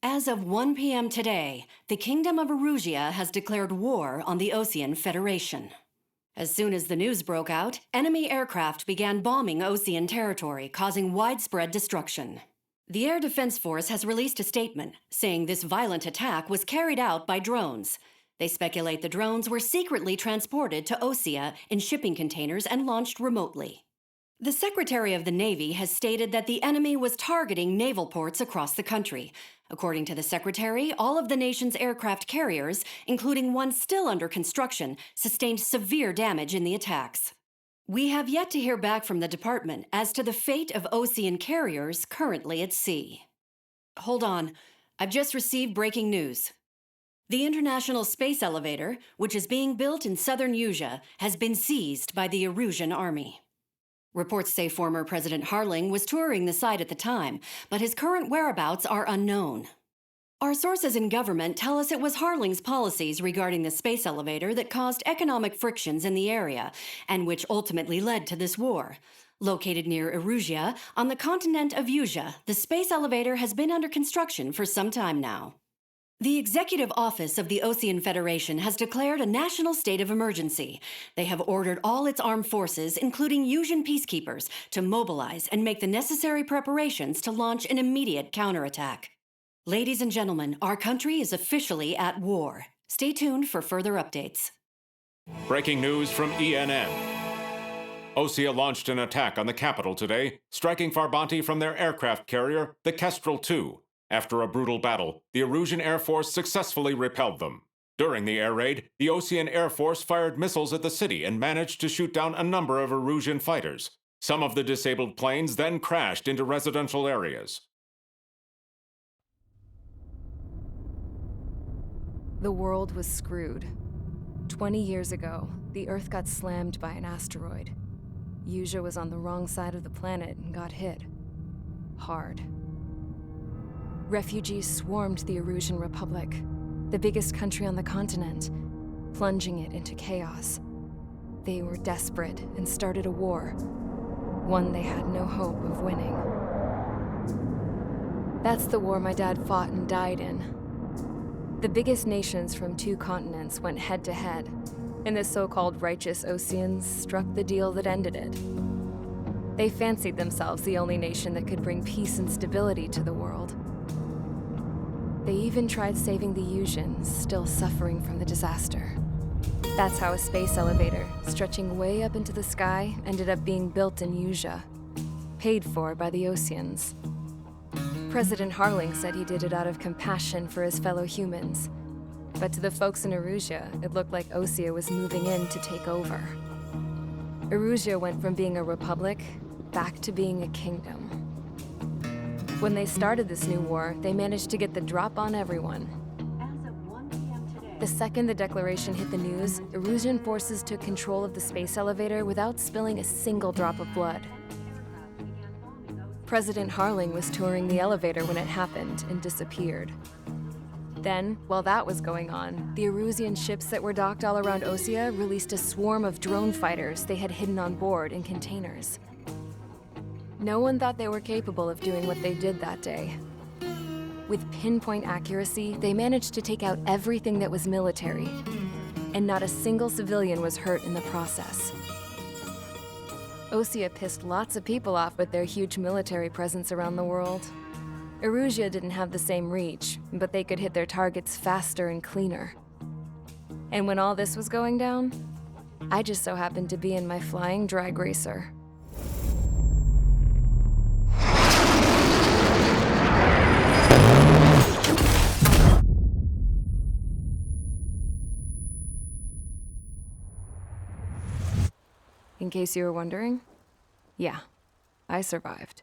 As of 1 p.m. today, the Kingdom of Erusia has declared war on the Osean Federation. As soon as the news broke out, enemy aircraft began bombing Osean territory, causing widespread destruction. The Air Defense Force has released a statement saying this violent attack was carried out by drones. They speculate the drones were secretly transported to Osea in shipping containers and launched remotely. The Secretary of the Navy has stated that the enemy was targeting naval ports across the country. According to the Secretary, all of the nation's aircraft carriers, including one still under construction, sustained severe damage in the attacks. We have yet to hear back from the department as to the fate of Osean carriers currently at sea. Hold on, I've just received breaking news. The International Space Elevator, which is being built in southern Erusia, has been seized by the Erusian army. Reports say former President Harling was touring the site at the time, but his current whereabouts are unknown. Our sources in government tell us it was Harling's policies regarding the space elevator that caused economic frictions in the area, and which ultimately led to this war. Located near Erusia, on the continent of Erusia, the space elevator has been under construction for some time now. The Executive Office of the Osean Federation has declared a national state of emergency. They have ordered all its armed forces, including Erusian peacekeepers, to mobilize and make the necessary preparations to launch an immediate counterattack. Ladies and gentlemen, our country is officially at war. Stay tuned for further updates. Breaking news from ENN. Osea launched an attack on the capital today, striking Farbanti from their aircraft carrier, the Kestrel II. After a brutal battle, the Erusian Air Force successfully repelled them. During the air raid, the Osean Air Force fired missiles at the city and managed to shoot down a number of Erusian fighters. Some of the disabled planes then crashed into residential areas. The world was screwed. 20 years ago, the Earth got slammed by an asteroid. Erusia was on the wrong side of the planet and got hit. Hard. Refugees swarmed the Erusian Republic, the biggest country on the continent, plunging it into chaos. They were desperate and started a war, one they had no hope of winning. That's the war my dad fought and died in. The biggest nations from 2 continents went head-to-head, and the so-called righteous Oseans struck the deal that ended it. They fancied themselves the only nation that could bring peace and stability to the world. They even tried saving the Erusians, still suffering from the disaster. That's how a space elevator, stretching way up into the sky, ended up being built in Erusia, paid for by the Oseans. President Harling said he did it out of compassion for his fellow humans. But to the folks in Erusia, it looked like Osea was moving in to take over. Erusia went from being a republic back to being a kingdom. When they started this new war, they managed to get the drop on everyone. As of 1 p.m. today, The second the declaration hit the news, Erusian forces took control of the space elevator without spilling a single drop of blood. President Harling was touring the elevator when it happened and disappeared. Then, while that was going on, the Erusian ships that were docked all around Osea released a swarm of drone fighters they had hidden on board in containers. No one thought they were capable of doing what they did that day. With pinpoint accuracy, they managed to take out everything that was military, and not a single civilian was hurt in the process. Osea pissed lots of people off with their huge military presence around the world. Erusia didn't have the same reach, but they could hit their targets faster and cleaner. And when all this was going down, I just so happened to be in my flying drag racer. In case you were wondering, yeah, I survived.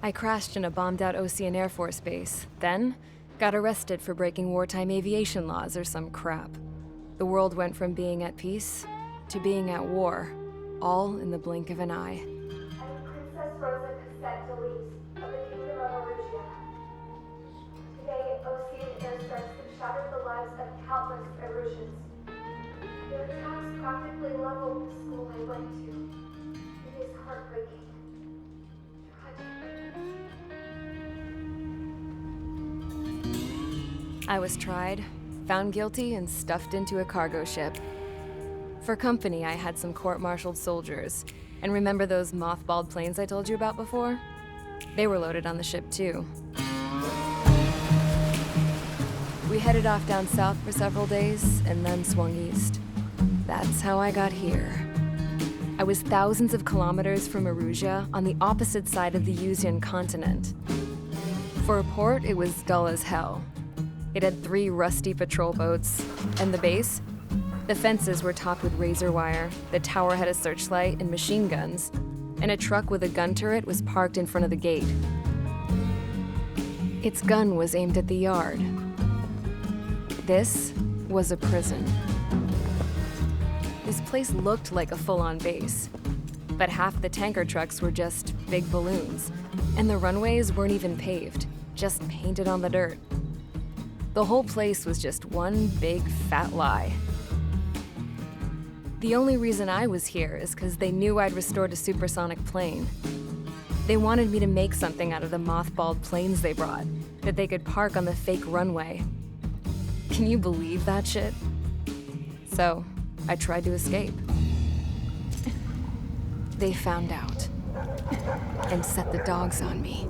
I crashed in a bombed-out Osean Air Force base, then got arrested for breaking wartime aviation laws or some crap. The world went from being at peace to being at war, all in the blink of an eye. I'm Princess Rosa Cassette Delise of the Kingdom of Erusia. Today, Osean airstrikes have shattered the lives of countless Erusians. Their attacks practically leveled the school I went to. It is heartbreaking. Tragic. I was tried, found guilty, and stuffed into a cargo ship. For company, I had some court-martialed soldiers. And remember those mothballed planes I told you about before? They were loaded on the ship too. We headed off down south for several days, and then swung east. That's how I got here. I was thousands of kilometers from Erusia, on the opposite side of the Usian continent. For a port, it was dull as hell. It had 3 rusty patrol boats, and the base? The fences were topped with razor wire, the tower had a searchlight and machine guns, and a truck with a gun turret was parked in front of the gate. Its gun was aimed at the yard. This was a prison. This place looked like a full-on base, but half the tanker trucks were just big balloons, and the runways weren't even paved, just painted on the dirt. The whole place was just one big fat lie. The only reason I was here is because they knew I'd restored a supersonic plane. They wanted me to make something out of the mothballed planes they brought, that they could park on the fake runway. Can you believe that shit? So, I tried to escape. They found out and set the dogs on me.